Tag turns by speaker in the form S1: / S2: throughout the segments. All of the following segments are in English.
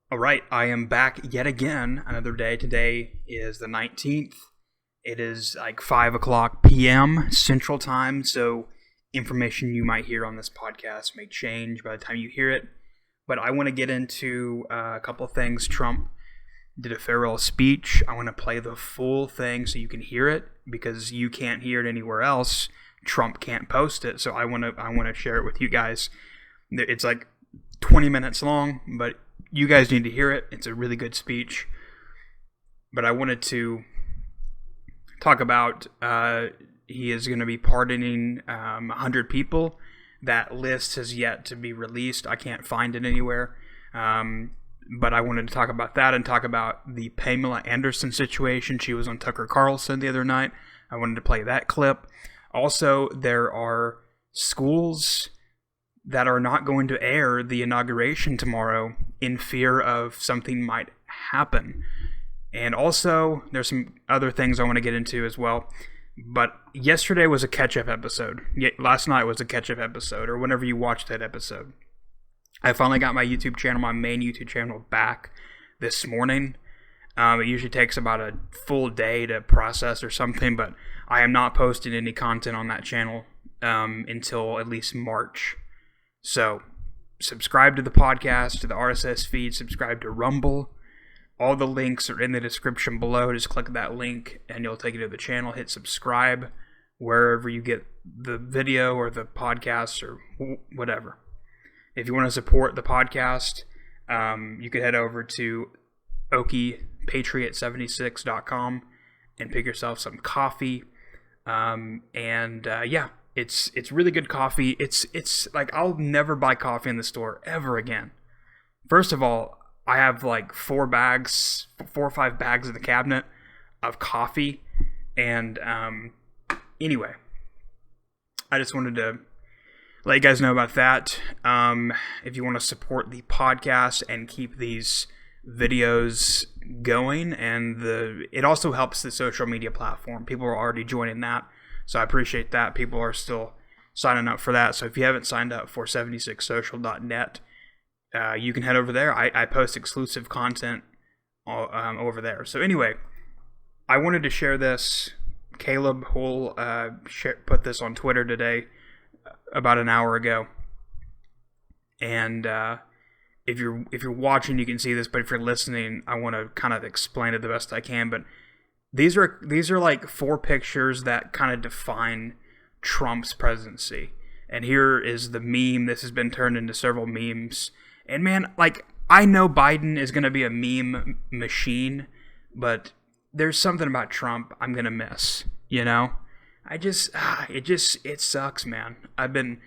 S1: All right, I am back yet again. Another day. Today is the 19th. It is like 5 o'clock p.m. Central Time, so information you might hear on this podcast may change by the time you hear it. But I want to get into a couple things. Trump did a farewell speech. I want to play the full thing so you can hear it, because you can't hear it anywhere else. Trump can't post it, so I want to share it with you guys. It's like 20 minutes long, but you guys need to hear it. It's a really good speech. But I wanted to talk about he is going to be pardoning 100 people. That list has yet to be released. I can't find it anywhere. But I wanted to talk about that and talk about the Pamela Anderson situation. She was on Tucker Carlson the other night. I wanted to play that clip. Also, there are schools that are not going to air the inauguration tomorrow in fear of something might happen. And also, there's some other things I want to get into as well. But yesterday was a catch-up episode. Last night was a catch-up episode, or whenever you watched that episode. I finally got my YouTube channel, my main YouTube channel, back this morning. It usually takes about a full day to process or something, but I am not posting any content on that channel until at least March. So, subscribe to the podcast, to the RSS feed, subscribe to Rumble. All the links are in the description below. Just click that link and you'll take you to the channel. Hit subscribe wherever you get the video or the podcast or whatever. If you want to support the podcast, you can head over to okiepatriot76.com and pick yourself some coffee. It's really good coffee. It's like, I'll never buy coffee in the store ever again. First of all, I have like 4 or 5 bags in the cabinet of coffee. And anyway, I just wanted to let you guys know about that. If you want to support the podcast and keep these videos going, and it also helps the social media platform. People are already joining that. So I appreciate that. People are still signing up for that. So if you haven't signed up for 76social.net, you can head over there. I post exclusive content over there. So anyway, I wanted to share this. Caleb Hull put this on Twitter today about an hour ago. And if you're watching, you can see this. But if you're listening, I want to kind of explain it the best I can. But These are like 4 pictures that kind of define Trump's presidency. And here is the meme. This has been turned into several memes. And man, like, I know Biden is going to be a meme machine, but there's something about Trump I'm going to miss, you know? It sucks, man. I've been,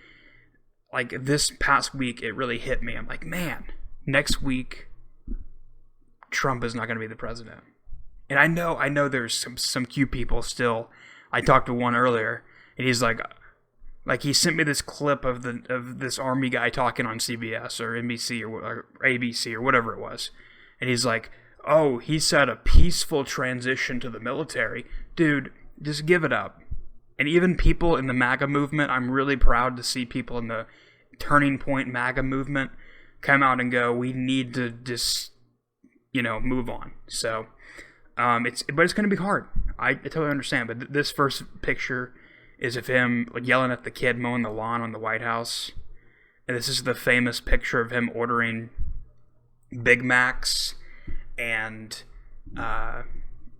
S1: like, this past week, it really hit me. I'm like, man, next week, Trump is not going to be the president. And I know there's some cute people still. I talked to one earlier, and he's like he sent me this clip of this army guy talking on CBS or NBC or ABC or whatever it was, and he's like, "Oh, he said a peaceful transition to the military." Dude, just give it up. And even people in the MAGA movement, I'm really proud to see people in the Turning Point MAGA movement come out and go, "We need to just, move on." So. It's going to be hard. I totally understand. But this first picture is of him yelling at the kid mowing the lawn on the White House, and this is the famous picture of him ordering Big Macs and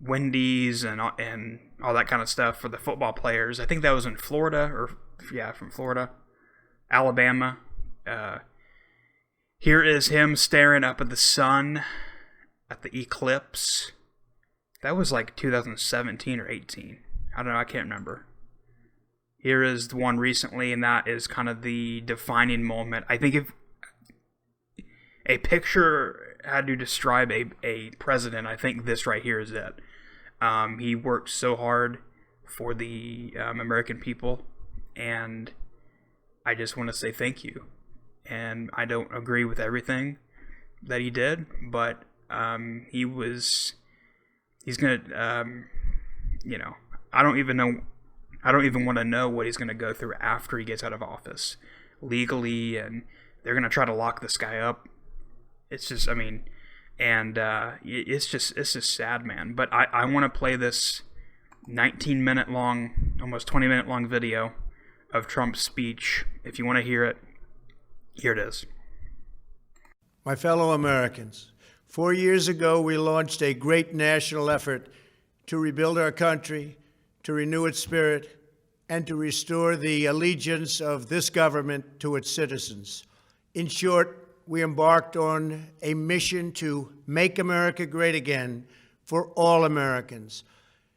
S1: Wendy's and all that kind of stuff for the football players. I think that was in Florida, from Florida, Alabama. Here is him staring up at the sun at the eclipse. That was like 2017 or 18. I don't know. I can't remember. Here is the one recently, and that is kind of the defining moment. I think if a picture had to describe a president, I think this right here is it. He worked so hard for the American people, and I just want to say thank you. And I don't agree with everything that he did, but he's gonna, I don't even want to know what he's gonna go through after he gets out of office, legally, and they're gonna try to lock this guy up. It's just, And it's just sad, man. But I want to play this 19-minute long, almost 20-minute long video of Trump's speech. If you want to hear it, here it is.
S2: My fellow Americans, 4 years ago, we launched a great national effort to rebuild our country, to renew its spirit, and to restore the allegiance of this government to its citizens. In short, we embarked on a mission to make America great again for all Americans.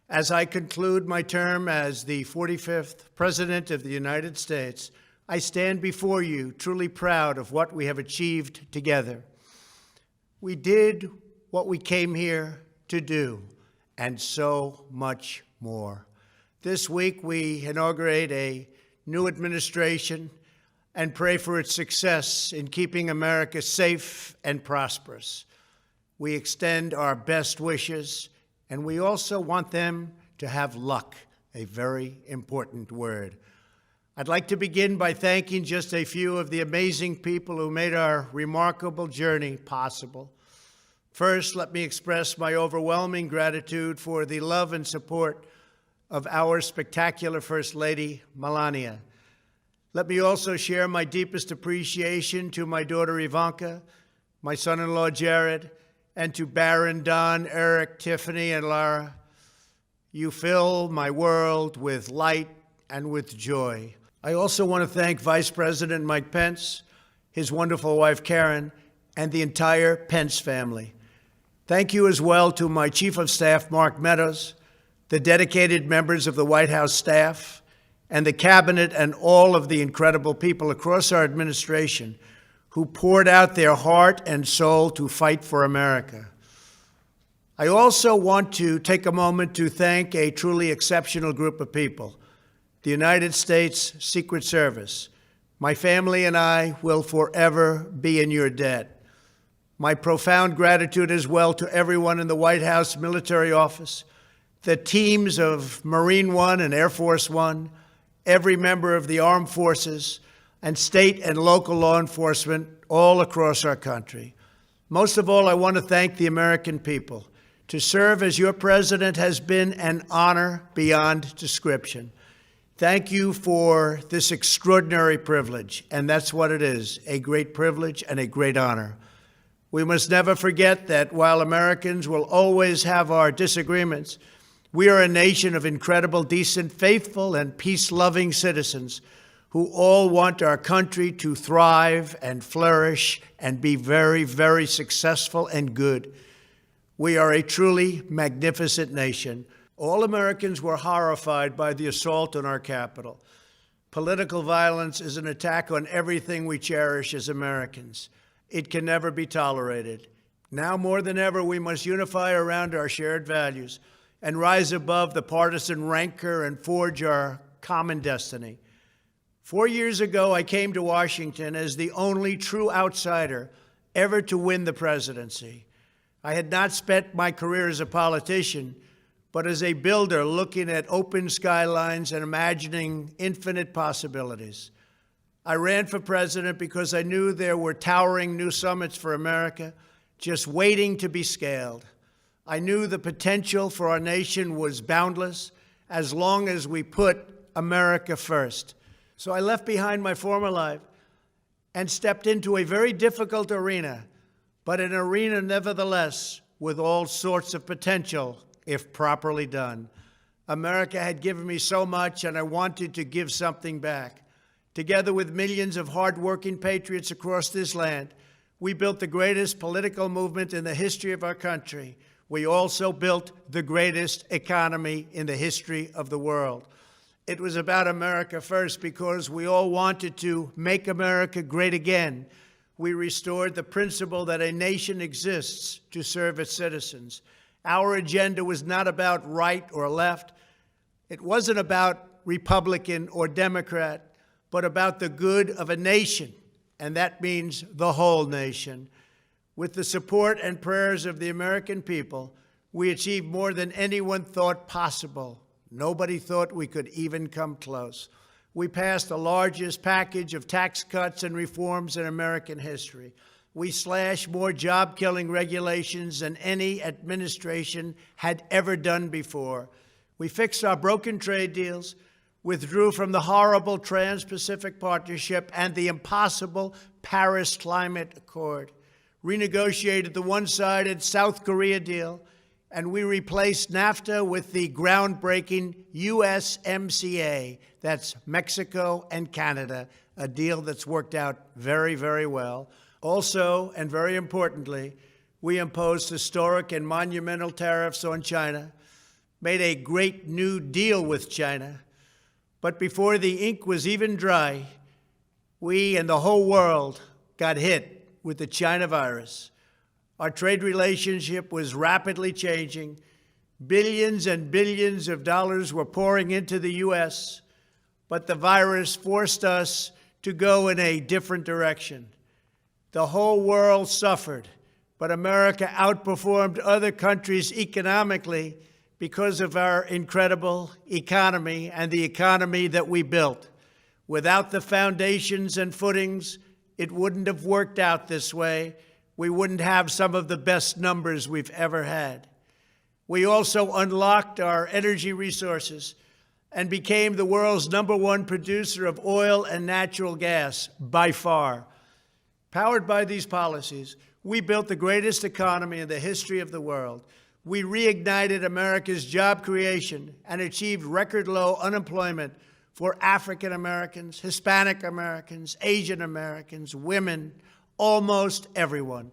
S2: As I conclude my term as the 45th President of the United States, I stand before you truly proud of what we have achieved together. We did what we came here to do, and so much more. This week, we inaugurate a new administration and pray for its success in keeping America safe and prosperous. We extend our best wishes, and we also want them to have luck, a very important word. I'd like to begin by thanking just a few of the amazing people who made our remarkable journey possible. First, let me express my overwhelming gratitude for the love and support of our spectacular First Lady, Melania. Let me also share my deepest appreciation to my daughter Ivanka, my son-in-law Jared, and to Barron, Don, Eric, Tiffany, and Lara. You fill my world with light and with joy. I also want to thank Vice President Mike Pence, his wonderful wife Karen, and the entire Pence family. Thank you as well to my Chief of Staff, Mark Meadows, the dedicated members of the White House staff, and the cabinet, and all of the incredible people across our administration who poured out their heart and soul to fight for America. I also want to take a moment to thank a truly exceptional group of people, the United States Secret Service. My family and I will forever be in your debt. My profound gratitude as well to everyone in the White House Military Office, the teams of Marine One and Air Force One, every member of the armed forces, and state and local law enforcement all across our country. Most of all, I want to thank the American people. To serve as your president has been an honor beyond description. Thank you for this extraordinary privilege, and that's what it is, a great privilege and a great honor. We must never forget that while Americans will always have our disagreements, we are a nation of incredible, decent, faithful, and peace-loving citizens who all want our country to thrive and flourish and be very, very successful and good. We are a truly magnificent nation. All Americans were horrified by the assault on our Capitol. Political violence is an attack on everything we cherish as Americans. It can never be tolerated. Now more than ever, we must unify around our shared values and rise above the partisan rancor and forge our common destiny. 4 years ago, I came to Washington as the only true outsider ever to win the presidency. I had not spent my career as a politician, but as a builder looking at open skylines and imagining infinite possibilities. I ran for president because I knew there were towering new summits for America just waiting to be scaled. I knew the potential for our nation was boundless as long as we put America first. So I left behind my former life and stepped into a very difficult arena, but an arena nevertheless with all sorts of potential if properly done. America had given me so much, and I wanted to give something back. Together with millions of hardworking patriots across this land, we built the greatest political movement in the history of our country. We also built the greatest economy in the history of the world. It was about America first because we all wanted to make America great again. We restored the principle that a nation exists to serve its citizens. Our agenda was not about right or left. It wasn't about Republican or Democrat, but about the good of a nation, and that means the whole nation. With the support and prayers of the American people, we achieved more than anyone thought possible. Nobody thought we could even come close. We passed the largest package of tax cuts and reforms in American history. We slashed more job-killing regulations than any administration had ever done before. We fixed our broken trade deals, withdrew from the horrible Trans-Pacific Partnership and the impossible Paris Climate Accord, renegotiated the one-sided South Korea deal, and we replaced NAFTA with the groundbreaking USMCA. That's Mexico and Canada, a deal that's worked out very, very well. Also, and very importantly, we imposed historic and monumental tariffs on China, made a great new deal with China. But before the ink was even dry, we and the whole world got hit with the China virus. Our trade relationship was rapidly changing. Billions and billions of dollars were pouring into the U.S., but the virus forced us to go in a different direction. The whole world suffered, but America outperformed other countries economically because of our incredible economy and the economy that we built. Without the foundations and footings, it wouldn't have worked out this way. We wouldn't have some of the best numbers we've ever had. We also unlocked our energy resources and became the world's #1 producer of oil and natural gas, by far. Powered by these policies, we built the greatest economy in the history of the world. We reignited America's job creation and achieved record low unemployment for African Americans, Hispanic Americans, Asian Americans, women, almost everyone.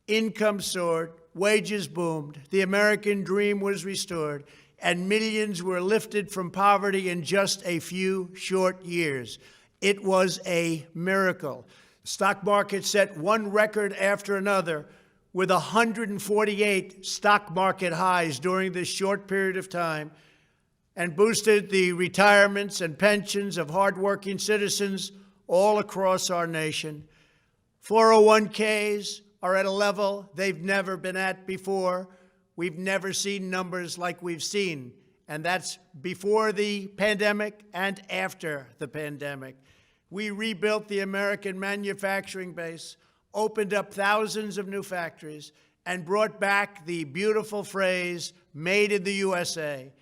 S2: Income soared, wages boomed, the American dream was restored, and millions were lifted from poverty in just a few short years. It was a miracle. The stock market set one record after another, with 148 stock market highs during this short period of time, and boosted the retirements and pensions of hardworking citizens all across our nation. 401ks are at a level they've never been at before. We've never seen numbers like we've seen, and that's before the pandemic and after the pandemic. We rebuilt the American manufacturing base, opened up thousands of new factories, and brought back the beautiful phrase, "Made in the USA."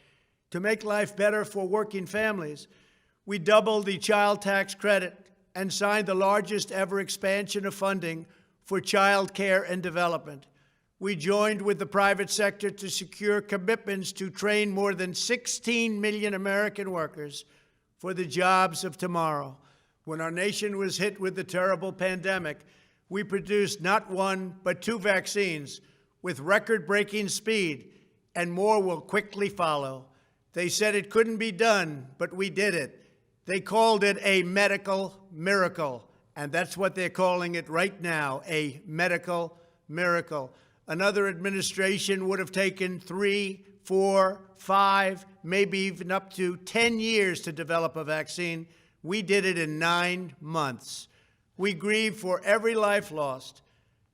S2: To make life better for working families, we doubled the child tax credit and signed the largest ever expansion of funding for child care and development. We joined with the private sector to secure commitments to train more than 16 million American workers for the jobs of tomorrow. When our nation was hit with the terrible pandemic, we produced not one, but 2 vaccines with record-breaking speed, and more will quickly follow. They said it couldn't be done, but we did it. They called it a medical miracle, and that's what they're calling it right now, a medical miracle. Another administration would have taken 3, 4, 5, maybe even up to 10 years to develop a vaccine. We did it in 9 months. We grieve for every life lost,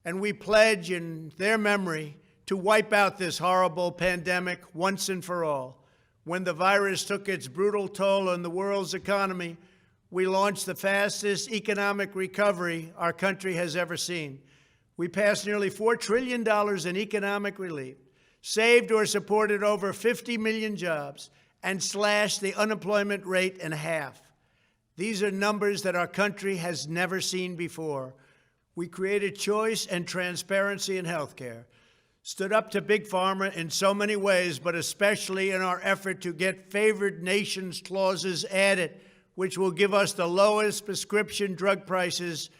S2: and we pledge in their memory to wipe out this horrible pandemic once and for all. When the virus took its brutal toll on the world's economy, we launched the fastest economic recovery our country has ever seen. We passed nearly $4 trillion in economic relief, saved or supported over 50 million jobs, and slashed the unemployment rate in half. These are numbers that our country has never seen before. We created choice and transparency in healthcare, stood up to Big Pharma in so many ways, but especially in our effort to get favored nations clauses added, which will give us the lowest prescription drug prices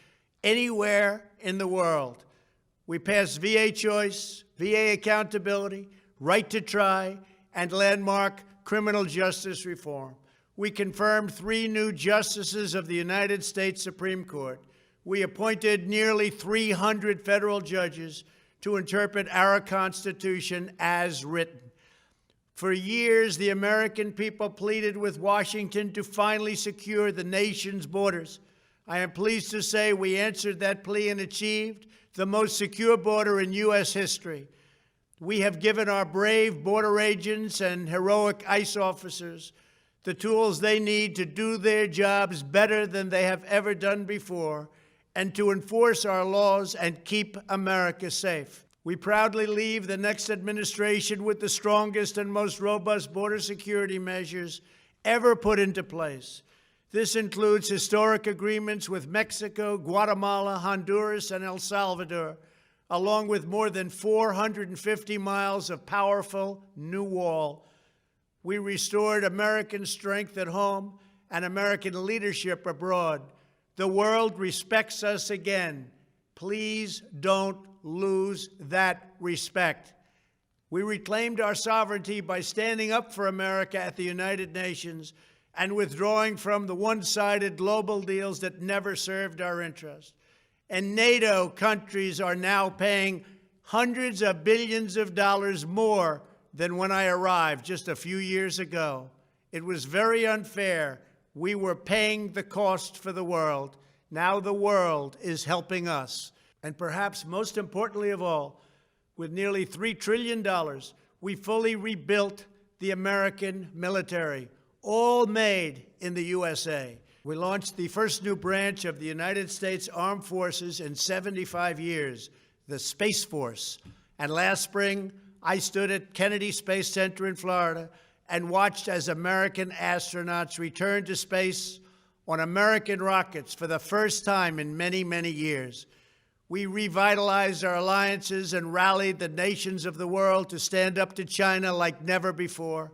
S2: anywhere in the world. We passed VA choice, VA accountability, right to try, and landmark criminal justice reform. We confirmed 3 new justices of the United States Supreme Court. We appointed nearly 300 federal judges to interpret our Constitution as written. For years, the American people pleaded with Washington to finally secure the nation's borders. I am pleased to say we answered that plea and achieved the most secure border in U.S. history. We have given our brave border agents and heroic ICE officers the tools they need to do their jobs better than they have ever done before, and to enforce our laws and keep America safe. We proudly leave the next administration with the strongest and most robust border security measures ever put into place. This includes historic agreements with Mexico, Guatemala, Honduras, and El Salvador, along with more than 450 miles of powerful new wall. We restored American strength at home and American leadership abroad. The world respects us again. Please don't lose that respect. We reclaimed our sovereignty by standing up for America at the United Nations and withdrawing from the one-sided global deals that never served our interests. And NATO countries are now paying hundreds of billions of dollars more than when I arrived just a few years ago. It was very unfair. We were paying the cost for the world. Now the world is helping us. And perhaps most importantly of all, with nearly $3 trillion, we fully rebuilt the American military, all made in the USA. We launched the first new branch of the United States Armed Forces in 75 years, the Space Force. And last spring, I stood at Kennedy Space Center in Florida and watched as American astronauts returned to space on American rockets for the first time in many, many years. We revitalized our alliances and rallied the nations of the world to stand up to China like never before.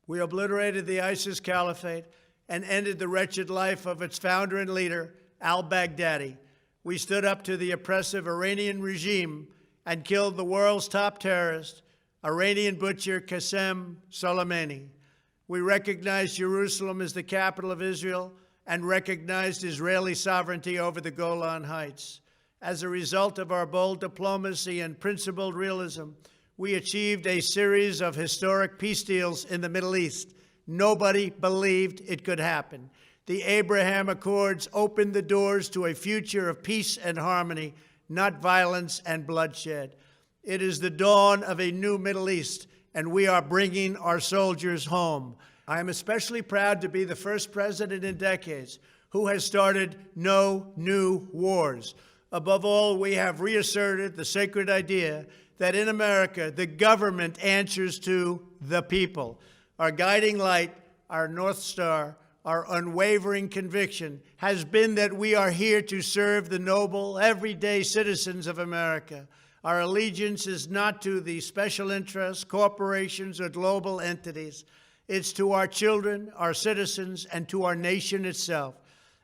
S2: We obliterated the ISIS caliphate and ended the wretched life of its founder and leader, al-Baghdadi. We stood up to the oppressive Iranian regime and killed the world's top terrorist, Iranian butcher Qasem Soleimani. We recognized Jerusalem as the capital of Israel and recognized Israeli sovereignty over the Golan Heights. As a result of our bold diplomacy and principled realism, we achieved a series of historic peace deals in the Middle East. Nobody believed it could happen. The Abraham Accords opened the doors to a future of peace and harmony, not violence and bloodshed. It is the dawn of a new Middle East, and we are bringing our soldiers home. I am especially proud to be the first president in decades who has started no new wars. Above all, we have reasserted the sacred idea that in America, the government answers to the people. Our guiding light, our North Star, our unwavering conviction has been that we are here to serve the noble, everyday citizens of America. Our allegiance is not to the special interests, corporations, or global entities. It's to our children, our citizens, and to our nation itself.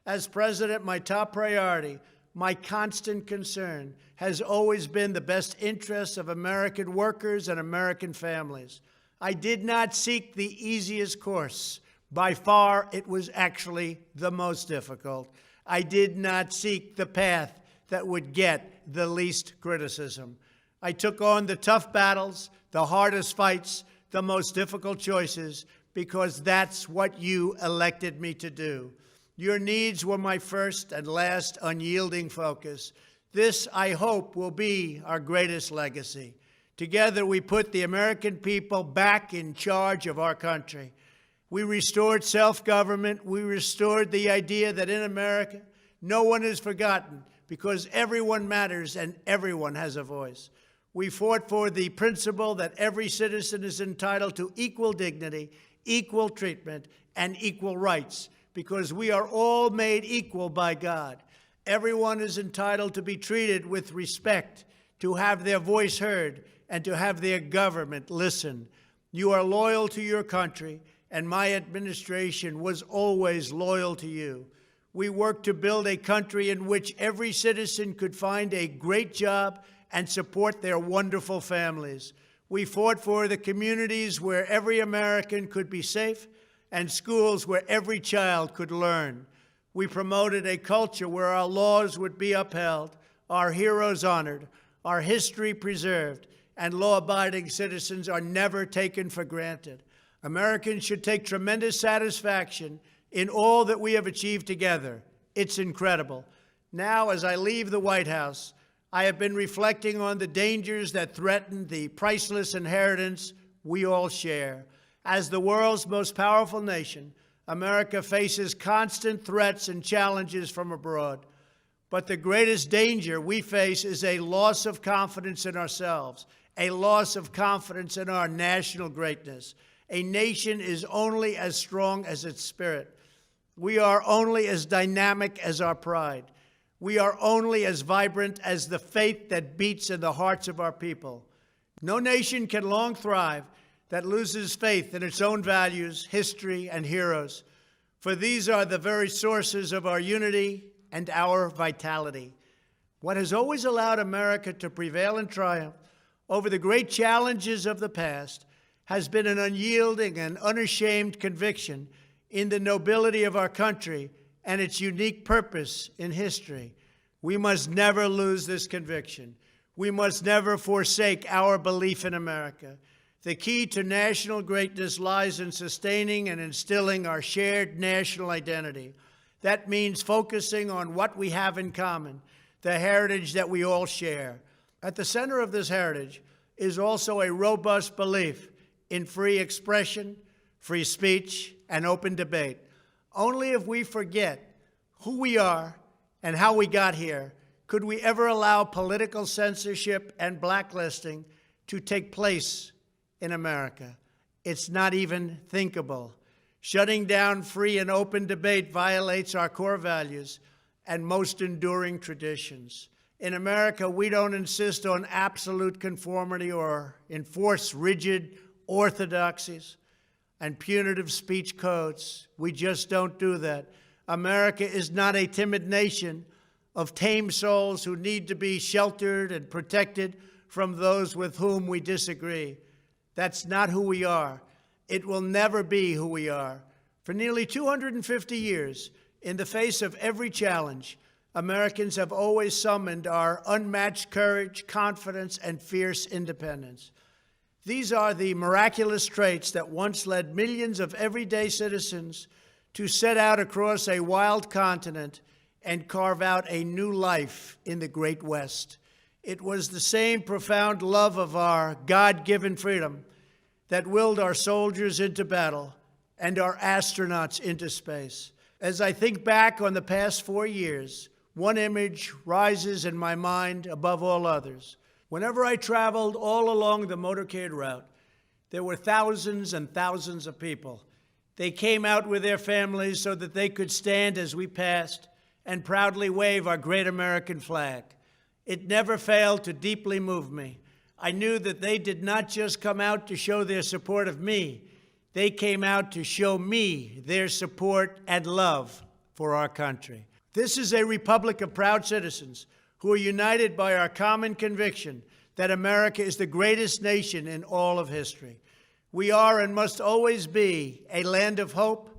S2: As president, my top priority, my constant concern, has always been the best interests of American workers and American families. I did not seek the easiest course. By far, it was actually the most difficult. I did not seek the path that would get the least criticism. I took on the tough battles, the hardest fights, the most difficult choices, because that's what you elected me to do. Your needs were my first and last unyielding focus. This, I hope, will be our greatest legacy. Together, we put the American people back in charge of our country. We restored self-government. We restored the idea that in America, no one is forgotten, because everyone matters and everyone has a voice. We fought for the principle that every citizen is entitled to equal dignity, equal treatment, and equal rights, because we are all made equal by God. Everyone is entitled to be treated with respect, to have their voice heard, and to have their government listen. You are loyal to your country, and my administration was always loyal to you. We worked to build a country in which every citizen could find a great job and support their wonderful families. We fought for the communities where every American could be safe and schools where every child could learn. We promoted a culture where our laws would be upheld, our heroes honored, our history preserved, and law-abiding citizens are never taken for granted. Americans should take tremendous satisfaction in all that we have achieved together. It's incredible. Now, as I leave the White House, I have been reflecting on the dangers that threaten the priceless inheritance we all share. As the world's most powerful nation, America faces constant threats and challenges from abroad. But the greatest danger we face is a loss of confidence in ourselves, a loss of confidence in our national greatness. A nation is only as strong as its spirit. We are only as dynamic as our pride. We are only as vibrant as the faith that beats in the hearts of our people. No nation can long thrive that loses faith in its own values, history, and heroes, for these are the very sources of our unity and our vitality. What has always allowed America to prevail and triumph over the great challenges of the past has been an unyielding and unashamed conviction in the nobility of our country and its unique purpose in history. We must never lose this conviction. We must never forsake our belief in America. The key to national greatness lies in sustaining and instilling our shared national identity. That means focusing on what we have in common, the heritage that we all share. At the center of this heritage is also a robust belief in free expression, free speech, and open debate. Only if we forget who we are and how we got here could we ever allow political censorship and blacklisting to take place in America. It's not even thinkable. Shutting down free and open debate violates our core values and most enduring traditions. In America, we don't insist on absolute conformity or enforce rigid orthodoxies and punitive speech codes. We just don't do that. America is not a timid nation of tame souls who need to be sheltered and protected from those with whom we disagree. That's not who we are. It will never be who we are. For nearly 250 years, in the face of every challenge, Americans have always summoned our unmatched courage, confidence, and fierce independence. These are the miraculous traits that once led millions of everyday citizens to set out across a wild continent and carve out a new life in the Great West. It was the same profound love of our God-given freedom that willed our soldiers into battle and our astronauts into space. As I think back on the past 4 years, one image rises in my mind above all others. Whenever I traveled all along the motorcade route, there were thousands and thousands of people. They came out with their families so that they could stand as we passed and proudly wave our great American flag. It never failed to deeply move me. I knew that they did not just come out to show their support of me. They came out to show me their support and love for our country. This is a republic of proud citizens who are united by our common conviction that America is the greatest nation in all of history. We are and must always be a land of hope,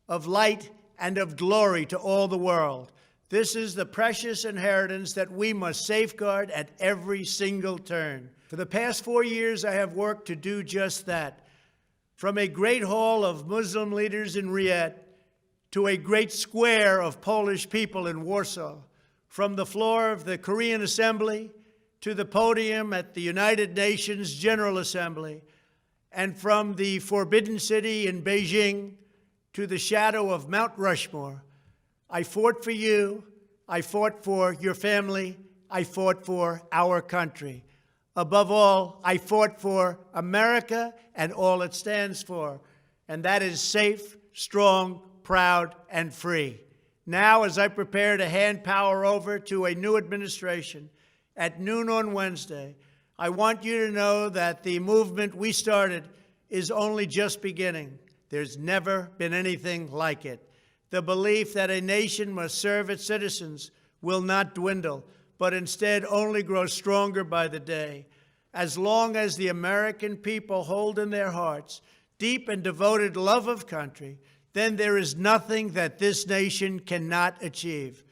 S2: of light, and of glory to all the world. This is the precious inheritance that we must safeguard at every single turn. For the past 4 years, I have worked to do just that. From a great hall of Muslim leaders in Riyadh to a great square of Polish people in Warsaw, from the floor of the Korean Assembly to the podium at the United Nations General Assembly, and from the Forbidden City in Beijing to the shadow of Mount Rushmore, I fought for you, I fought for your family, I fought for our country. Above all, I fought for America and all it stands for, and that is safe, strong, proud, and free. Now, as I prepare to hand power over to a new administration at noon on Wednesday, I want you to know that the movement we started is only just beginning. There's never been anything like it. The belief that a nation must serve its citizens will not dwindle, but instead only grow stronger by the day. As long as the American people hold in their hearts deep and devoted love of country, then there is nothing that this nation cannot achieve.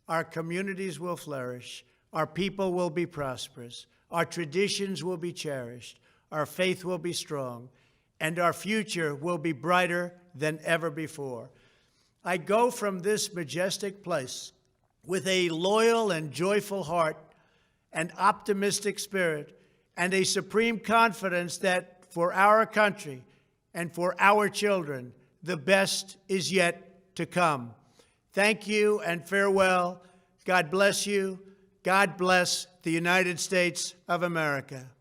S2: Our communities will flourish, our people will be prosperous, our traditions will be cherished, our faith will be strong, and our future will be brighter than ever before. I go from this majestic place with a loyal and joyful heart, an optimistic spirit, and a supreme confidence that for our country and for our children, the best is yet to come. Thank you and farewell. God bless you. God bless the United States of America.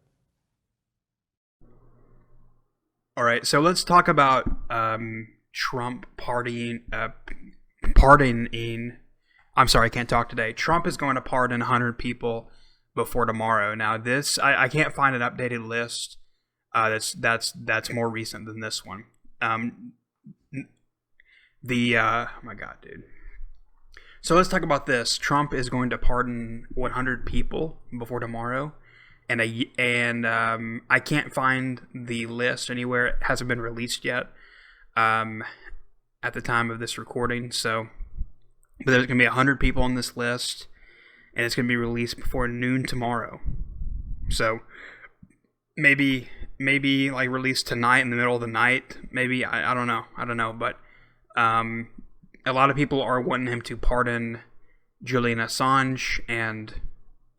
S1: All right, so let's talk about Trump pardoning. I'm sorry, I can't talk today. Trump is going to pardon 100 people before tomorrow. Now, this I can't find an updated list that's more recent than this one. Oh my God, dude. So let's talk about this. Trump is going to pardon 100 people before tomorrow. And I can't find the list anywhere. It hasn't been released yet at the time of this recording. So, but there's going to be 100 people on this list, and it's going to be released before noon tomorrow. So maybe like released tonight in the middle of the night. Maybe I don't know. But a lot of people are wanting him to pardon Julian Assange and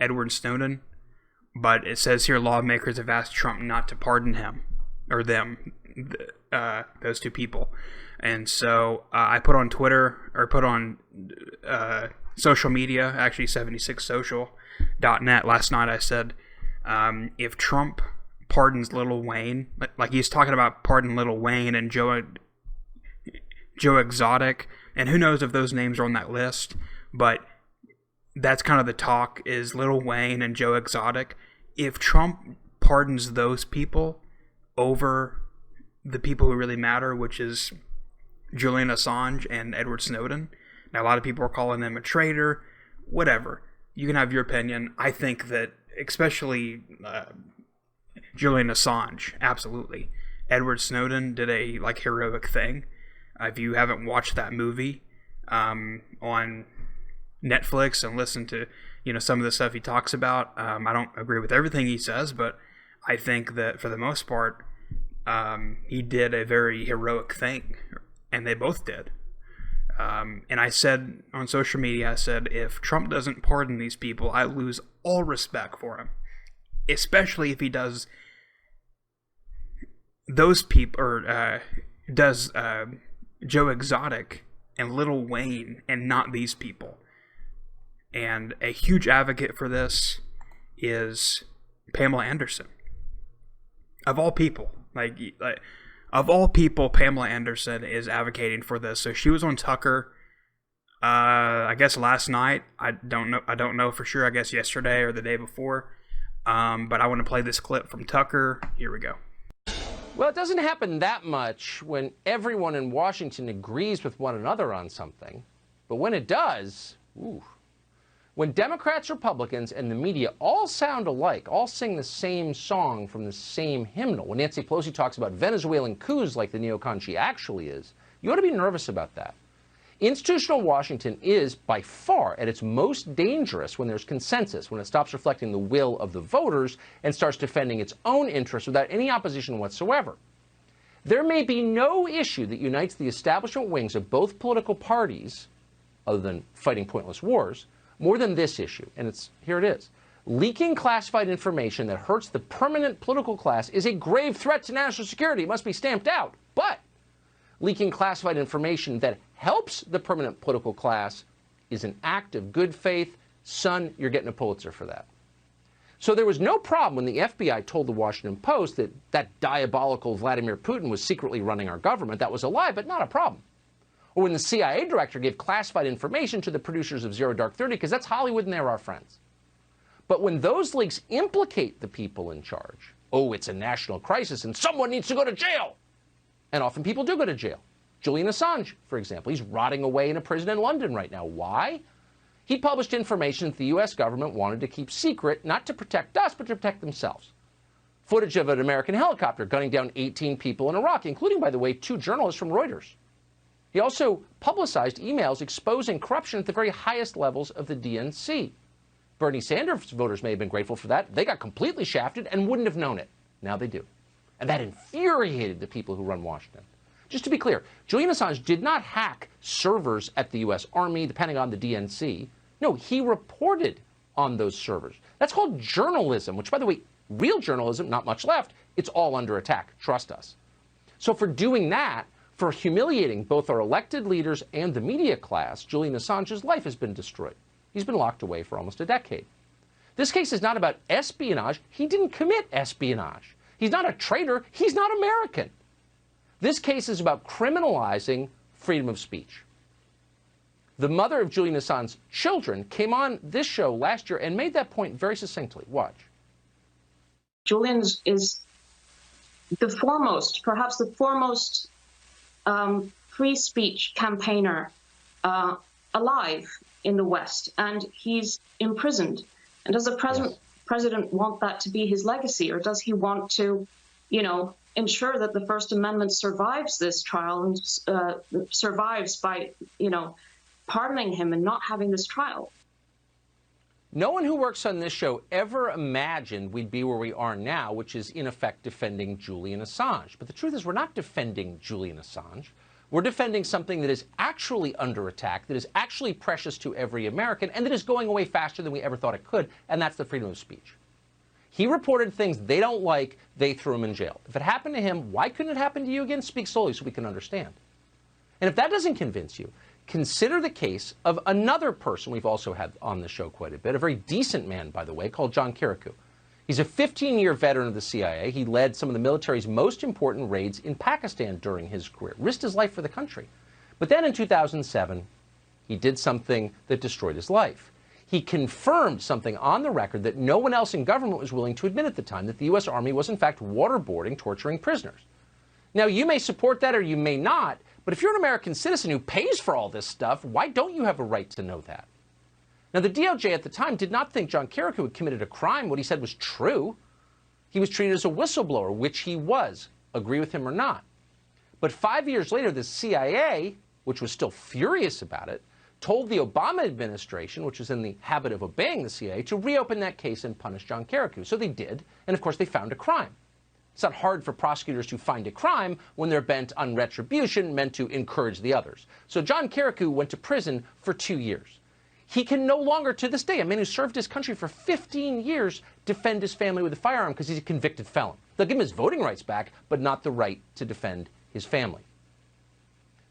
S1: Edward Snowden. But it says here lawmakers have asked Trump not to pardon him or them, those two people. And so I put on Twitter or put on social media, actually 76social.net last night. I said, if Trump pardons Lil Wayne, like he's talking about pardon Lil Wayne and Joe Exotic, and who knows if those names are on that list, but that's kind of the talk is Lil Wayne and Joe Exotic. If Trump pardons those people over the people who really matter, which is Julian Assange and Edward Snowden. Now, a lot of people are calling them a traitor, whatever. You can have your opinion. I think that especially Julian Assange, absolutely. Edward Snowden did a heroic thing. If you haven't watched that movie on Netflix and listened to some of the stuff he talks about, I don't agree with everything he says, but I think that for the most part, he did a very heroic thing, and they both did. And I said on social media, I said, if Trump doesn't pardon these people, I lose all respect for him, especially if he does those people, or does Joe Exotic and Lil Wayne and not these people. And a huge advocate for this is Pamela Anderson. Of all people, of all people, Pamela Anderson is advocating for this. So she was on Tucker, I guess last night. I don't know for sure. I guess yesterday or the day before. But I want to play this clip from Tucker. Here we go.
S3: Well, it doesn't happen that much when everyone in Washington agrees with one another on something. But when it does, ooh. When Democrats, Republicans, and the media all sound alike, all sing the same song from the same hymnal, when Nancy Pelosi talks about Venezuelan coups like the neocon she actually is, you ought to be nervous about that. Institutional Washington is, by far, at its most dangerous when there's consensus, when it stops reflecting the will of the voters and starts defending its own interests without any opposition whatsoever. There may be no issue that unites the establishment wings of both political parties, other than fighting pointless wars, more than this issue, and here it is. Leaking classified information that hurts the permanent political class is a grave threat to national security. It must be stamped out. But leaking classified information that helps the permanent political class is an act of good faith. Son, you're getting a Pulitzer for that. So there was no problem when the FBI told the Washington Post that that diabolical Vladimir Putin was secretly running our government. That was a lie, but not a problem. Or when the CIA director gave classified information to the producers of Zero Dark 30, because that's Hollywood and they're our friends. But when those leaks implicate the people in charge, oh, it's a national crisis and someone needs to go to jail. And often people do go to jail. Julian Assange, for example, he's rotting away in a prison in London right now. Why? He published information that the U.S. government wanted to keep secret, not to protect us, but to protect themselves. Footage of an American helicopter gunning down 18 people in Iraq, including, by the way, 2 journalists from Reuters. He also publicized emails exposing corruption at the very highest levels of the DNC. Bernie Sanders voters may have been grateful for that. They got completely shafted and wouldn't have known it. Now they do. And that infuriated the people who run Washington. Just to be clear, Julian Assange did not hack servers at the U.S. Army, the Pentagon, the DNC. No, he reported on those servers. That's called journalism, which, by the way, real journalism, not much left, it's all under attack. Trust us. So for doing that, for humiliating both our elected leaders and the media class, Julian Assange's life has been destroyed. He's been locked away for almost a decade. This case is not about espionage. He didn't commit espionage. He's not a traitor. He's not American. This case is about criminalizing freedom of speech. The mother of Julian Assange's children came on this show last year and made that point very succinctly. Watch.
S4: Julian is the foremost, perhaps the foremost free speech campaigner alive in the West, and he's imprisoned. And does the president want that to be his legacy, or does he want to, ensure that the First Amendment survives this trial and survives by, pardoning him and not having this trial?
S3: No one who works on this show ever imagined we'd be where we are now, which is, in effect, defending Julian Assange. But the truth is, we're not defending Julian Assange. We're defending something that is actually under attack, that is actually precious to every American, and that is going away faster than we ever thought it could, and that's the freedom of speech. He reported things they don't like, they threw him in jail. If it happened to him, why couldn't it happen to you again? Speak slowly so we can understand. And if that doesn't convince you, consider the case of another person we've also had on the show quite a bit, a very decent man, by the way, called John Kirikou. He's a 15-year veteran of the CIA. He led some of the military's most important raids in Pakistan during his career, risked his life for the country. But then in 2007, he did something that destroyed his life. He confirmed something on the record that no one else in government was willing to admit at the time, that the U.S. Army was in fact waterboarding, torturing prisoners. Now, you may support that or you may not, but if you're an American citizen who pays for all this stuff, why don't you have a right to know that? Now, the DOJ at the time did not think John Kirikou had committed a crime. What he said was true. He was treated as a whistleblower, which he was, agree with him or not. But 5 years later, the CIA, which was still furious about it, told the Obama administration, which was in the habit of obeying the CIA, to reopen that case and punish John Kirikou. So they did, and of course they found a crime. It's not hard for prosecutors to find a crime when they're bent on retribution meant to encourage the others. So John Kirikou went to prison for 2 years. He can no longer, to this day, a man who served his country for 15 years, defend his family with a firearm because he's a convicted felon. They'll give him his voting rights back, but not the right to defend his family.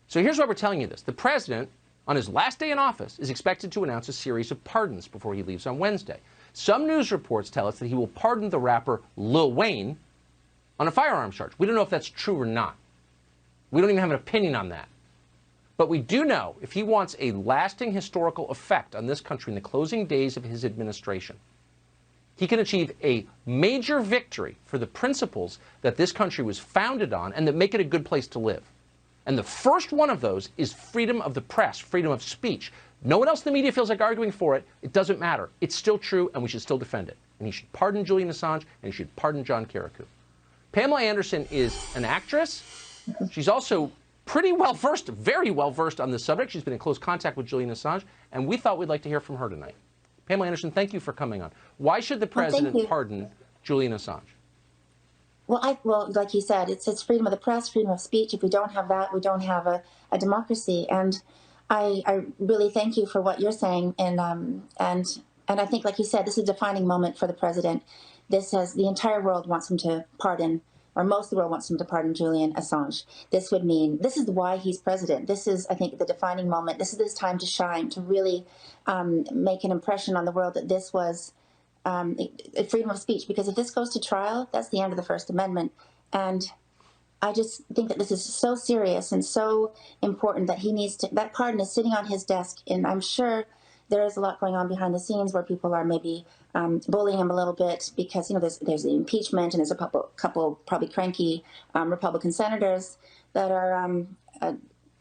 S3: So here's why we're telling you this. The president, on his last day in office, is expected to announce a series of pardons before he leaves on Wednesday. Some news reports tell us that he will pardon the rapper Lil Wayne on a firearms charge. We don't know if that's true or not. We don't even have an opinion on that. But we do know if he wants a lasting historical effect on this country in the closing days of his administration, he can achieve a major victory for the principles that this country was founded on and that make it a good place to live. And the first one of those is freedom of the press, freedom of speech. No one else in the media feels like arguing for it. It doesn't matter. It's still true, and we should still defend it. And he should pardon Julian Assange, and he should pardon John Kirikou. Pamela Anderson is an actress. She's also pretty well-versed, very well-versed on this subject. She's been in close contact with Julian Assange, and we thought we'd like to hear from her tonight. Pamela Anderson, thank you for coming on. Why should the president pardon Julian Assange?
S5: Well, like you said, it's freedom of the press, freedom of speech. If we don't have that, we don't have a democracy. And I really thank you for what you're saying. And I think, like you said, this is a defining moment for the president. The entire world wants him to pardon, or most of the world wants him to pardon Julian Assange. This is why he's president. This is, I think, the defining moment. This is his time to shine, to really make an impression on the world that this was freedom of speech. Because if this goes to trial, that's the end of the First Amendment. And I just think that this is so serious and so important that that pardon is sitting on his desk. And I'm sure there is a lot going on behind the scenes where people are maybe bullying him a little bit because, there's the impeachment and there's a couple probably cranky Republican senators that are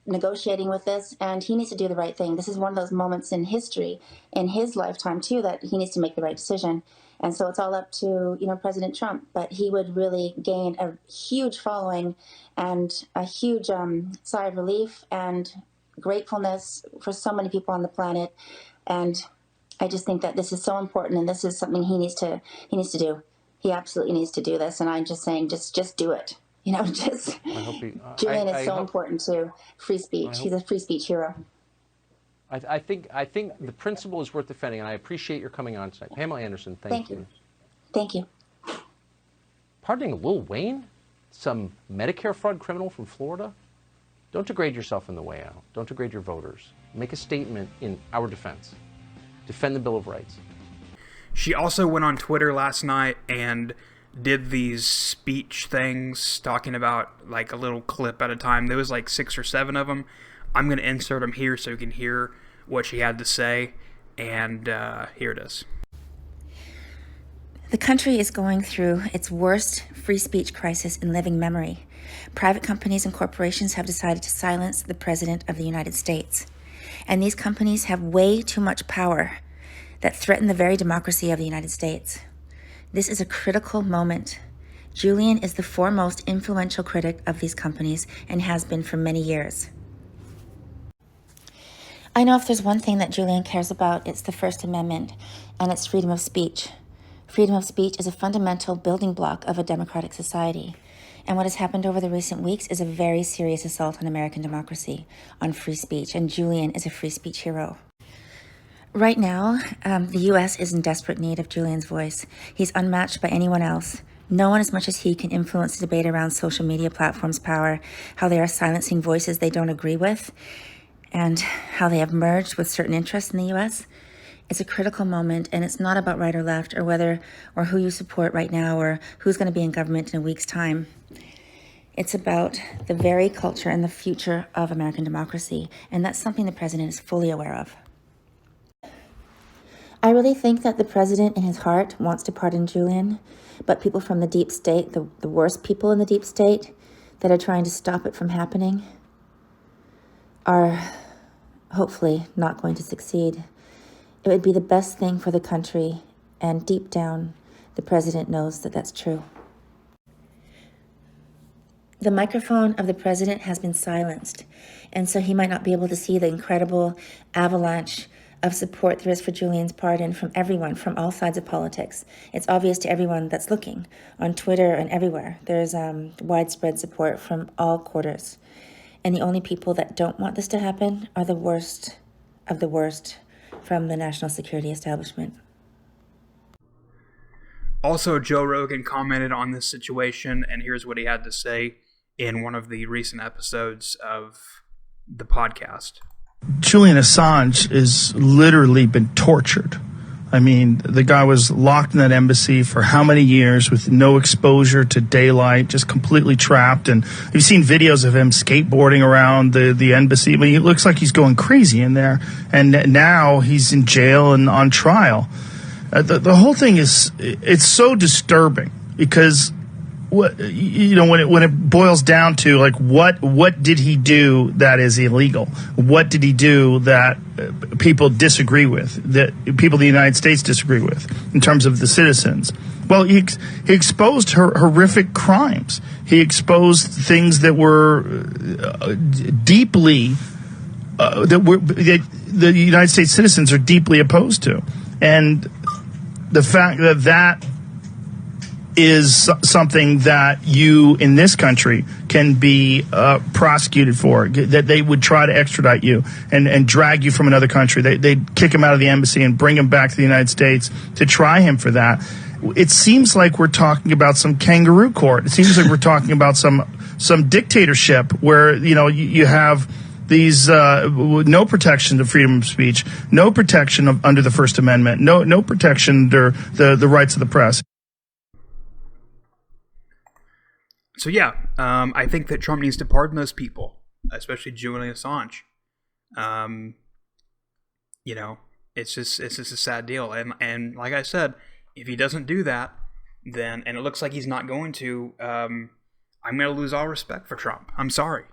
S5: negotiating with this, and he needs to do the right thing. This is one of those moments in history, in his lifetime too, that he needs to make the right decision. And so it's all up to, President Trump, but he would really gain a huge following and a huge sigh of relief and gratefulness for so many people on the planet. And I just think that this is so important, and this is something he needs to do. He absolutely needs to do this, and I'm just saying, just do it. Julian is so important to free speech. He's a free speech hero.
S3: I think the principle is worth defending, and I appreciate your coming on tonight. Pamela Anderson, thank you.
S5: Thank you.
S3: Pardoning Lil Wayne, some Medicare fraud criminal from Florida? Don't degrade yourself on the way out. Don't degrade your voters. Make a statement in our defense. defend the Bill of Rights.
S1: She also went on Twitter last night and did these speech things talking about like a little clip at a time. There was like 6 or 7 of them. I'm going to insert them here so you can hear what she had to say. And here it is.
S5: The country is going through its worst free speech crisis in living memory. Private companies and corporations have decided to silence the President of the United States. And these companies have way too much power that threaten the very democracy of the United States. This is a critical moment. Julian is the foremost influential critic of these companies and has been for many years. I know if there's one thing that Julian cares about, it's the First Amendment and it's freedom of speech. Freedom of speech is a fundamental building block of a democratic society. And what has happened over the recent weeks is a very serious assault on American democracy, on free speech, and Julian is a free speech hero. Right now, the U.S. is in desperate need of Julian's voice. He's unmatched by anyone else. No one as much as he can influence the debate around social media platforms' power, how they are silencing voices they don't agree with, and how they have merged with certain interests in the U.S. It's a critical moment, and it's not about right or left, or whether or who you support right now, or who's going to be in government in a week's time. It's about the very culture and the future of American democracy, and that's something the president is fully aware of. I really think that the president in his heart wants to pardon Julian, but people from the deep state, the worst people in the deep state that are trying to stop it from happening, are hopefully not going to succeed. It would be the best thing for the country, and deep down, the president knows that that's true. The microphone of the president has been silenced, and so he might not be able to see the incredible avalanche of support there is for Julian's pardon from everyone, from all sides of politics. It's obvious to everyone that's looking on Twitter and everywhere. There's widespread support from all quarters. And the only people that don't want this to happen are the worst of the worst from the national security establishment.
S1: Also, Joe Rogan commented on this situation, and here's what he had to say in one of the recent episodes of the podcast.
S6: Julian Assange has literally been tortured. I mean, the guy was locked in that embassy for how many years with no exposure to daylight, just completely trapped. And you've seen videos of him skateboarding around the embassy. I mean, it looks like he's going crazy in there. And now he's in jail and on trial. The whole thing it's so disturbing because when it boils down to like what did he do that is illegal? What did he do that people disagree with, that people in the United States disagree with in terms of the citizens? Well, he exposed horrific crimes. He exposed things that were deeply that the United States citizens are deeply opposed to, and the fact that is something that you in this country can be prosecuted for, that they would try to extradite you and drag you from another country. They'd kick him out of the embassy and bring him back to the United States to try him for that. It seems like we're talking about some kangaroo court. It seems like we're talking about some dictatorship where, you have these no protection of freedom of speech, no protection under the First Amendment, no protection under the rights of the press.
S1: So yeah, I think that Trump needs to pardon those people, especially Julian Assange. It's just a sad deal, and like I said, if he doesn't do that, then, and it looks like he's not going to, I'm going to lose all respect for Trump. I'm sorry.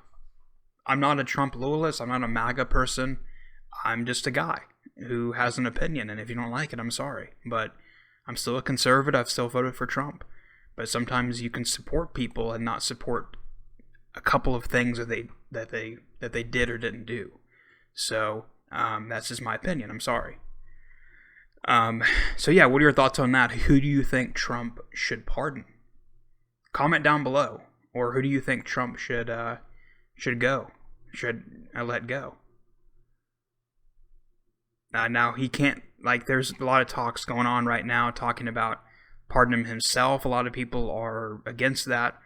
S1: I'm not a Trump loyalist. I'm not a MAGA person. I'm just a guy who has an opinion, and if you don't like it, I'm sorry. But I'm still a conservative. I've still voted for Trump. But sometimes you can support people and not support a couple of things that they did or didn't do. So that's just my opinion. I'm sorry. So yeah, what are your thoughts on that? Who do you think Trump should pardon? Comment down below. Or who do you think Trump should let go? Now he can't. There's a lot of talks going on right now talking about pardon him himself. A lot of people are against that.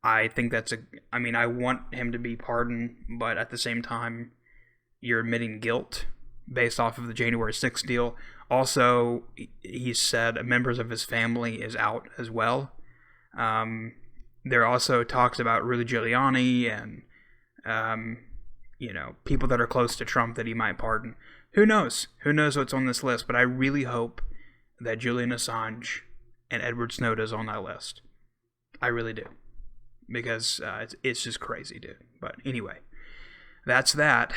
S1: I think I want him to be pardoned, but at the same time, you're admitting guilt. based off of the January 6th deal. Also, he said members of his family is out as well. There are also talks about Rudy Giuliani and, people that are close to Trump that he might pardon. Who knows? Who knows what's on this list? But I really hope that Julian Assange and Edward Snowden is on that list. I really do. Because it's just crazy, dude. But anyway, that's that.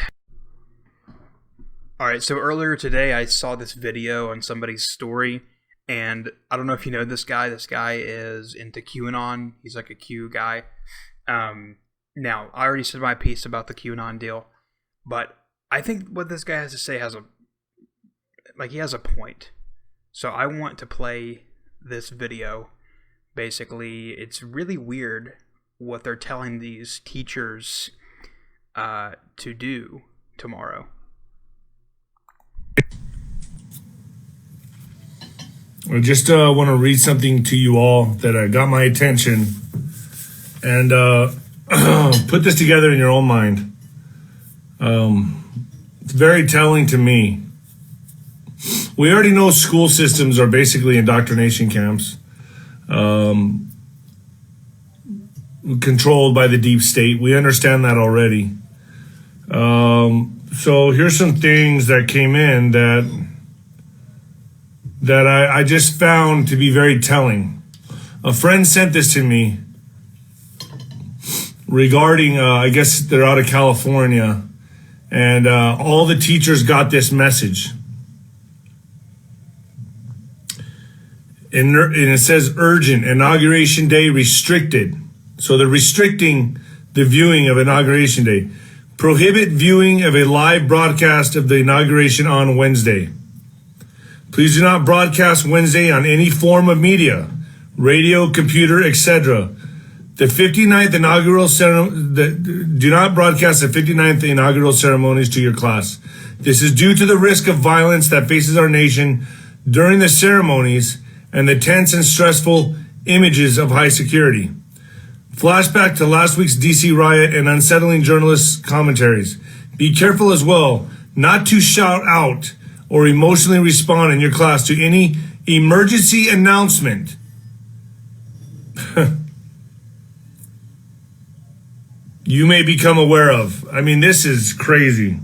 S1: Alright, so earlier today I saw this video on somebody's story, and I don't know if you know this guy. This guy is into QAnon. He's like a Q guy. Now, I already said my piece about the QAnon deal, but I think what this guy has to say has a point. So I want to play this video. Basically, it's really weird what they're telling these teachers to do tomorrow.
S7: I just want to read something to you all that got my attention and put this together in your own mind. It's very telling to me. We already know school systems are basically indoctrination camps, controlled by the deep state. We understand that already. So here's some things that came in that I just found to be very telling. A friend sent this to me regarding, I guess they're out of California, and all the teachers got this message. And it says urgent, inauguration day restricted. So they're restricting the viewing of inauguration day. Prohibit viewing of a live broadcast of the inauguration on Wednesday. Please do not broadcast Wednesday on any form of media, radio, computer, etc. The 59th inaugural ceremony, do not broadcast the 59th inaugural ceremonies to your class. This is due to the risk of violence that faces our nation during the ceremonies and the tense and stressful images of high security. Flashback to last week's DC riot and unsettling journalists' commentaries. Be careful as well not to shout out or emotionally respond in your class to any emergency announcement. You may become aware of. I mean, this is crazy.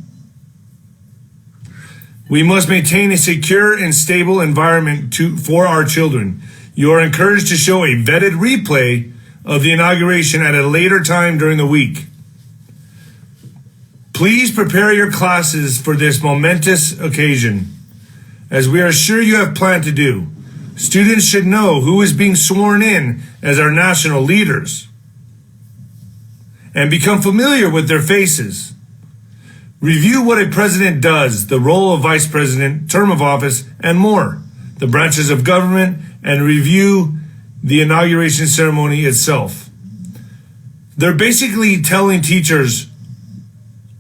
S7: We must maintain a secure and stable environment for our children. You are encouraged to show a vetted replay of the inauguration at a later time during the week. Please prepare your classes for this momentous occasion, as we are sure you have planned to do. Students should know who is being sworn in as our national leaders and become familiar with their faces. Review what a president does, the role of vice president, term of office, and more, the branches of government, and review the inauguration ceremony itself. They're basically telling teachers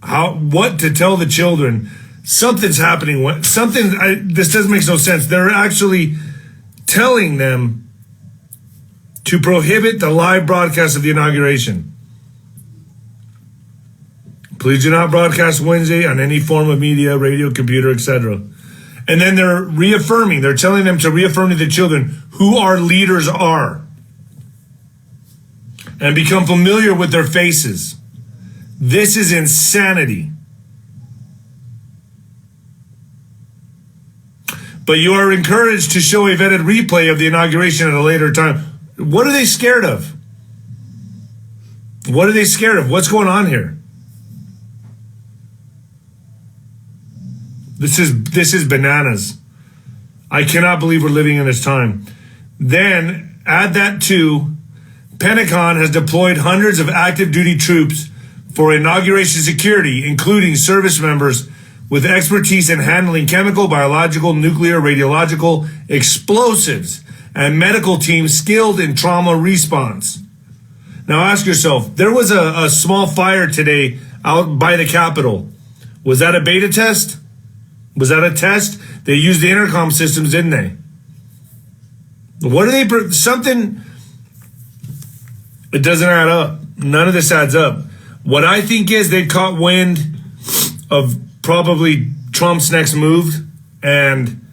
S7: what to tell the children. Something's happening. This doesn't make no sense. They're actually telling them to prohibit the live broadcast of the inauguration. Please do not broadcast Wednesday on any form of media, radio, computer, etc. And then they're telling them to reaffirm to the children who our leaders are and become familiar with their faces. This is insanity. But you are encouraged to show a vetted replay of the inauguration at a later time. What are they scared of? What are they scared of? What's going on here? This is bananas. I cannot believe we're living in this time. Then add that to Pentagon has deployed hundreds of active duty troops for inauguration security, including service members with expertise in handling chemical, biological, nuclear, radiological, explosives, and medical teams skilled in trauma response. Now ask yourself, there was a small fire today out by the Capitol. Was that a beta test? Was that a test? They used the intercom systems, didn't they? What are they? Something. It doesn't add up. None of this adds up. What I think is they caught wind of probably Trump's next move, and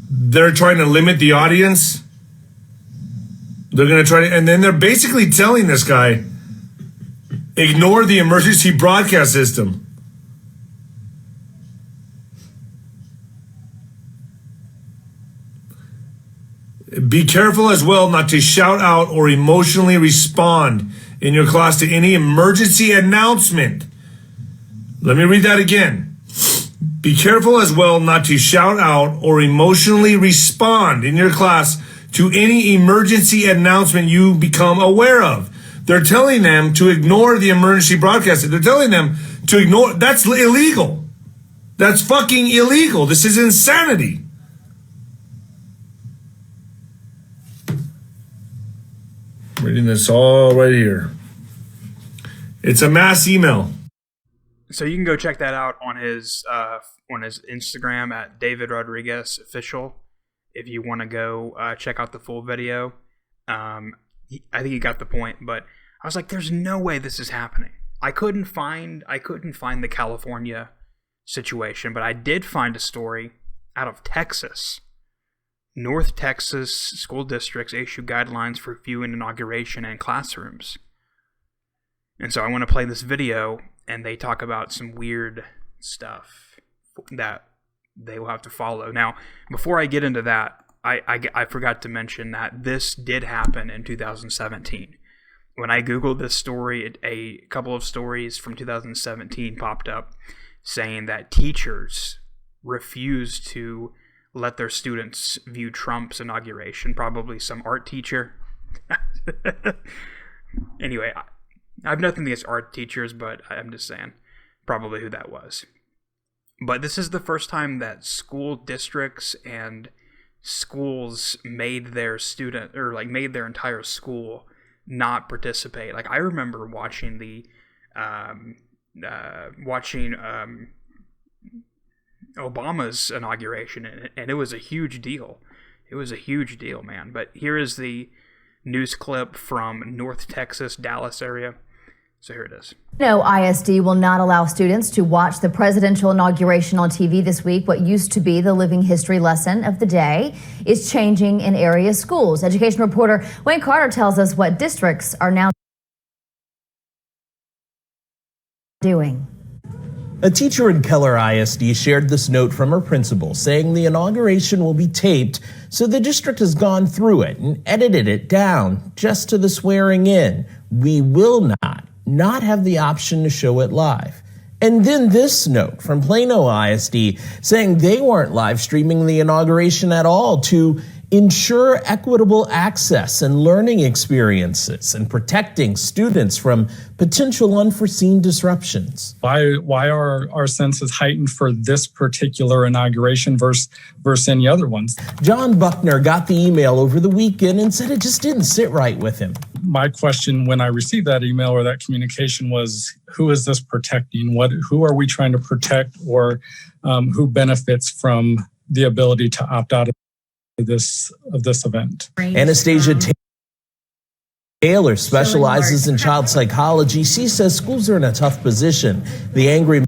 S7: they're trying to limit the audience. They're going to try to, and then they're basically telling this guy, ignore the emergency broadcast system. Be careful as well not to shout out or emotionally respond in your class to any emergency announcement. Let me read that again. Be careful as well not to shout out or emotionally respond in your class to any emergency announcement you become aware of. They're telling them to ignore the emergency broadcast. They're telling them to ignore. That's illegal. That's fucking illegal. This is insanity. Reading this all right here. It's a mass email.
S1: So you can go check that out on his Instagram at David Rodriguez Official if you want to go check out the full video. I think he got the point, but I was like, there's no way this is happening. I couldn't find the California situation, but I did find a story out of Texas. North Texas school districts issue guidelines for viewing inauguration in classrooms. And so I want to play this video, and they talk about some weird stuff that they will have to follow. Now, before I get into that, I forgot to mention that this did happen in 2017. When I Googled this story, a couple of stories from 2017 popped up saying that teachers refused to let their students view Trump's inauguration. Probably some art teacher. Anyway, I have nothing against art teachers, but I'm just saying probably who that was. But this is the first time that school districts and schools made their made their entire school not participate. Like, I remember watching Obama's inauguration, and it was a huge deal. It was a huge deal, man. But here is the news clip from North Texas, Dallas area. So here it is.
S8: No, ISD will not allow students to watch the presidential inauguration on TV this week. What used to be the living history lesson of the day is changing in area schools. Education reporter Wayne Carter tells us what districts are now doing.
S9: A teacher in Keller ISD shared this note from her principal saying the inauguration will be taped, so the district has gone through it and edited it down just to the swearing in. We will not have the option to show it live. And then this note from Plano ISD saying they weren't live streaming the inauguration at all to ensure equitable access and learning experiences and protecting students from potential unforeseen disruptions.
S10: Why are our senses heightened for this particular inauguration versus any other ones?
S9: John Buckner got the email over the weekend and said it just didn't sit right with him.
S10: My question when I received that email or that communication was, who is this protecting? Who are we trying to protect, or who benefits from the ability to opt out of this event?
S9: Anastasia Taylor specializes in child psychology. She says schools are in a tough position. The angry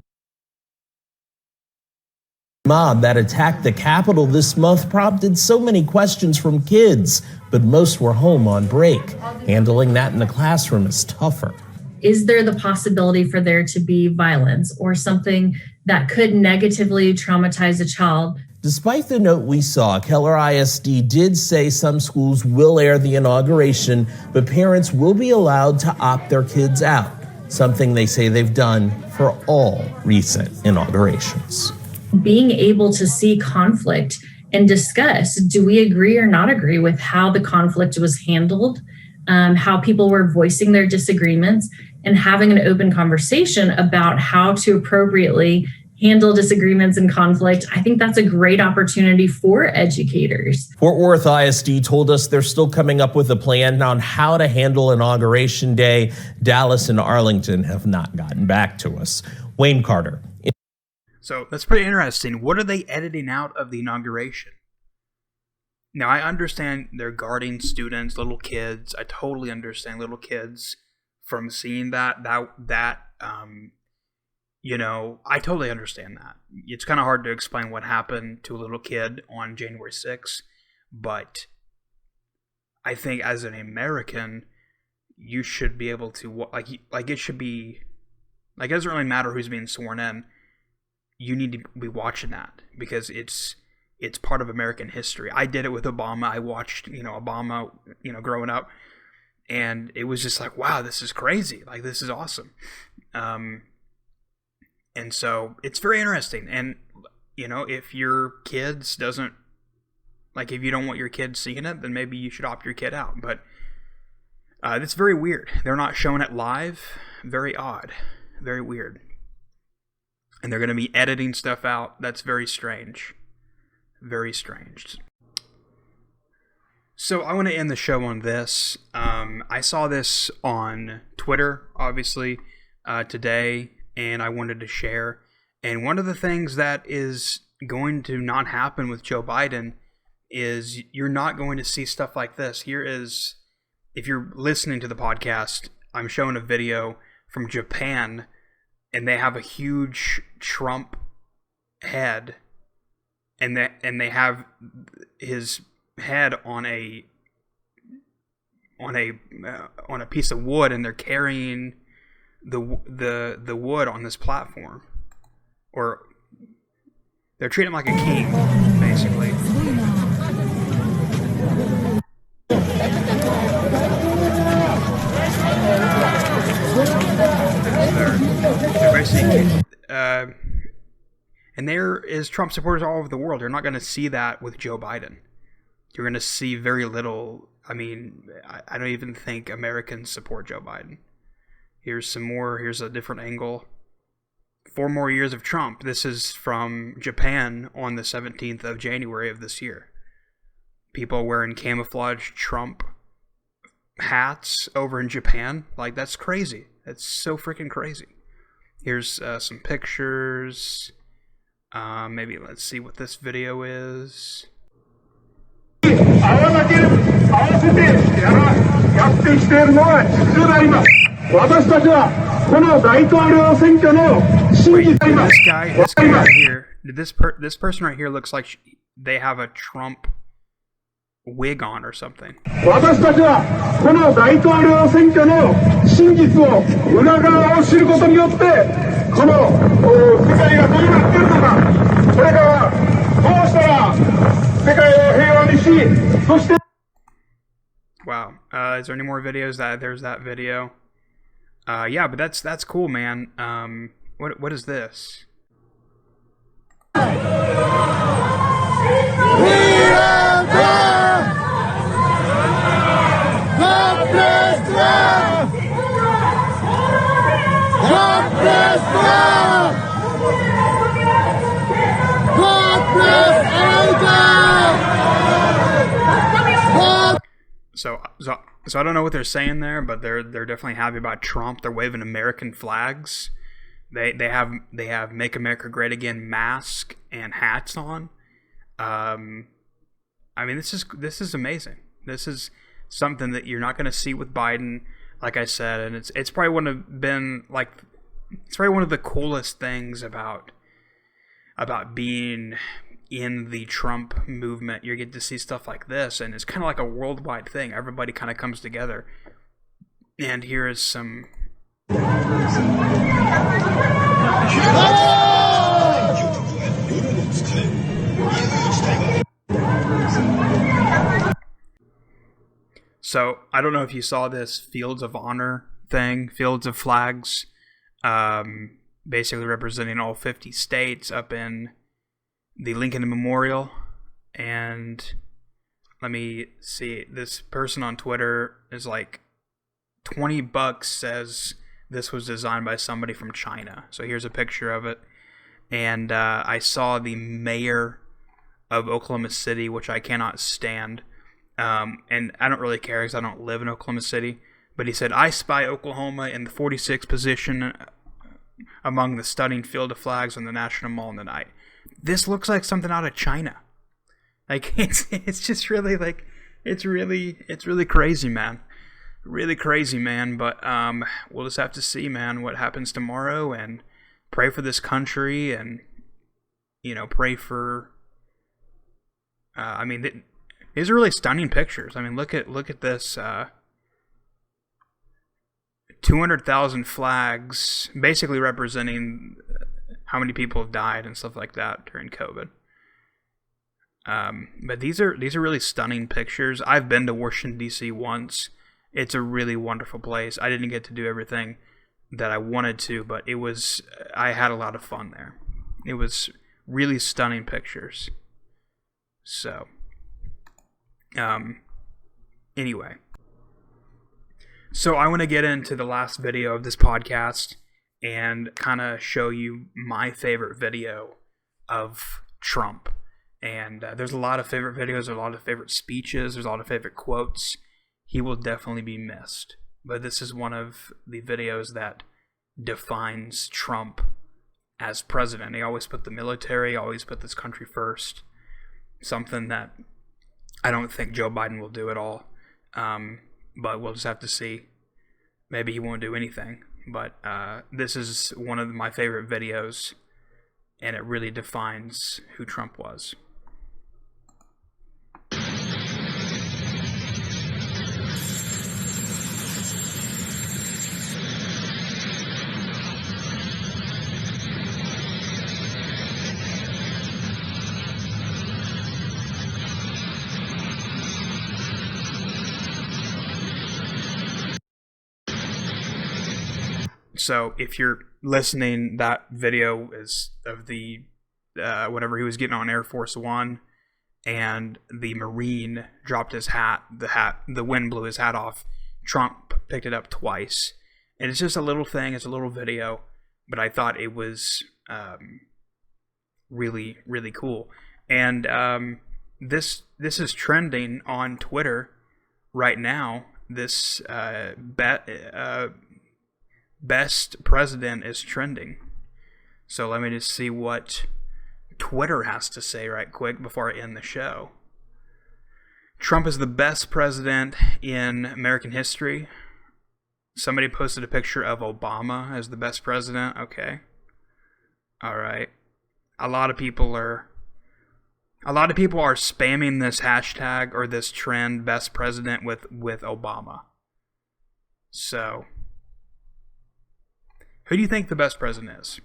S9: mob that attacked the Capitol this month prompted so many questions from kids, but most were home on break. Handling that in the classroom is tougher.
S11: Is there the possibility for there to be violence or something that could negatively traumatize a child?
S9: Despite the note we saw, Keller ISD did say some schools will air the inauguration, but parents will be allowed to opt their kids out, something they say they've done for all recent inaugurations.
S11: Being able to see conflict and discuss, do we agree or not agree with how the conflict was handled, how people were voicing their disagreements, and having an open conversation about how to appropriately handle disagreements and conflict. I think that's a great opportunity for educators.
S9: Fort Worth ISD told us they're still coming up with a plan on how to handle Inauguration Day. Dallas and Arlington have not gotten back to us. Wayne Carter.
S1: So that's pretty interesting. What are they editing out of the inauguration? Now, I understand they're guarding students, little kids. I totally understand little kids from seeing that I totally understand that. It's kind of hard to explain what happened to a little kid on January 6th, but I think as an American, you should be able to, it should be, it doesn't really matter who's being sworn in. You need to be watching that because it's part of American history. I did it with Obama. I watched, Obama, growing up, and it was just like, wow, this is crazy. Like, this is awesome. And so it's very interesting. And, if your kids doesn't, if you don't want your kids seeing it, then maybe you should opt your kid out. But it's very weird. They're not showing it live. Very odd. Very weird. And they're going to be editing stuff out. That's very strange. Very strange. So I want to end the show on this. I saw this on Twitter, obviously, today, and I wanted to share. And one of the things that is going to not happen with Joe Biden is you're not going to see stuff like this. Here is, if you're listening to the podcast, I'm showing a video from Japan, and they have a huge Trump head, and they have his head on a piece of wood, and they're carrying the wood on this platform, or they're treating him like a king, basically. They're basically, and there is Trump supporters all over the world. You're not going to see that with Joe Biden. You're going to see very little. I mean, I don't even think Americans support Joe Biden. Here's some more. Here's a different angle. 4 more years of Trump. This is from Japan on the 17th of January of this year. People wearing camouflage Trump hats over in Japan. Like, that's crazy. That's so freaking crazy. Here's some pictures. Maybe let's see what this video is. Wait, this guy right here, this person right here looks like they have a Trump wig on or something. Wow. Is there any more videos? There's that video. Yeah, but that's cool, man. What is this? So I don't know what they're saying there, but they're definitely happy about Trump. They're waving American flags. They have Make America Great Again mask and hats on. I mean, this is amazing. This is something that you're not going to see with Biden, like I said, and it's probably one of the coolest things about being in the Trump movement. You get to see stuff like this, and it's kind of like a worldwide thing. Everybody kind of comes together. And here is some. So I don't know if you saw this Fields of Honor thing, Fields of Flags, basically representing all 50 states up in the Lincoln Memorial. And let me see, this person on Twitter is like, $20 says this was designed by somebody from China. So here's a picture of it. And I saw the mayor of Oklahoma City, which I cannot stand. And I don't really care because I don't live in Oklahoma City. But he said, I spy Oklahoma in the 46th position among the stunning field of flags on the National Mall in the night. This looks like something out of China. Like, it's just really like, it's really crazy, man. Really crazy, man. But we'll just have to see, man, what happens tomorrow. And pray for this country, and pray for. These are really stunning pictures. I mean, look at this. 200,000 flags, basically representing how many people have died and stuff like that during COVID. But these are really stunning pictures. I've been to Washington, D.C. once. It's a really wonderful place. I didn't get to do everything that I wanted to, but I had a lot of fun there. It was really stunning pictures. So, anyway. So I want to get into the last video of this podcast and kind of show you my favorite video of Trump. And there's a lot of favorite videos, there's a lot of favorite speeches, there's a lot of favorite quotes. He will definitely be missed. But this is one of the videos that defines Trump as president. He always put the military, always put this country first. Something that I don't think Joe Biden will do at all. But we'll just have to see. Maybe he won't do anything. But this is one of my favorite videos, and it really defines who Trump was. So if you're listening, that video is of the whenever he was getting on Air Force One, and the Marine dropped his hat. The wind blew his hat off. Trump picked it up twice, and it's just a little thing. It's a little video, but I thought it was really, really cool. And this is trending on Twitter right now. This best president is trending. So let me just see what Twitter has to say right quick before I end the show. Trump is the best president in American history. Somebody posted a picture of Obama as the best president. Okay. All right. A lot of people are spamming this hashtag or this trend, best president, with Obama. So, who do you think the best president is?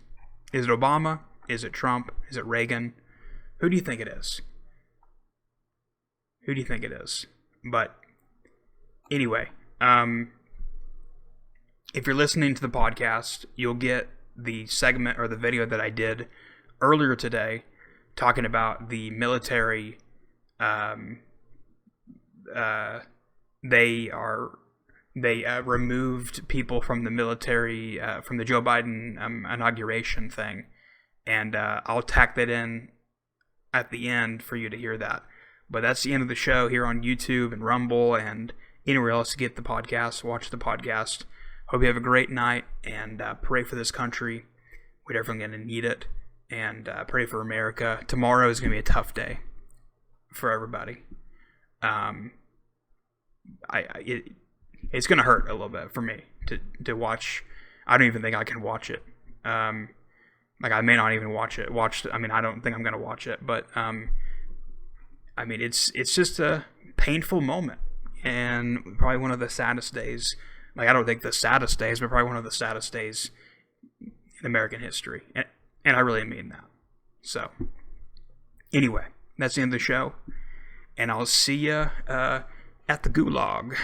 S1: Is it Obama? Is it Trump? Is it Reagan? Who do you think it is? Who do you think it is? But anyway, if you're listening to the podcast, you'll get the segment or the video that I did earlier today talking about the military. They removed people from the military from the Joe Biden inauguration thing, and I'll tack that in at the end for you to hear that. But that's the end of the show here on YouTube and Rumble and anywhere else to get the podcast, watch the podcast. Hope you have a great night, and pray for this country. We're definitely going to need it, and pray for America. Tomorrow is going to be a tough day for everybody. It's going to hurt a little bit for me to watch. I don't even think I can watch it. I may not even watch it. I don't think I'm going to watch it, but it's just a painful moment, and probably one of the saddest days. I don't think the saddest days, but probably one of the saddest days in American history, and I really mean that. So, anyway, that's the end of the show, and I'll see you at the Gulag.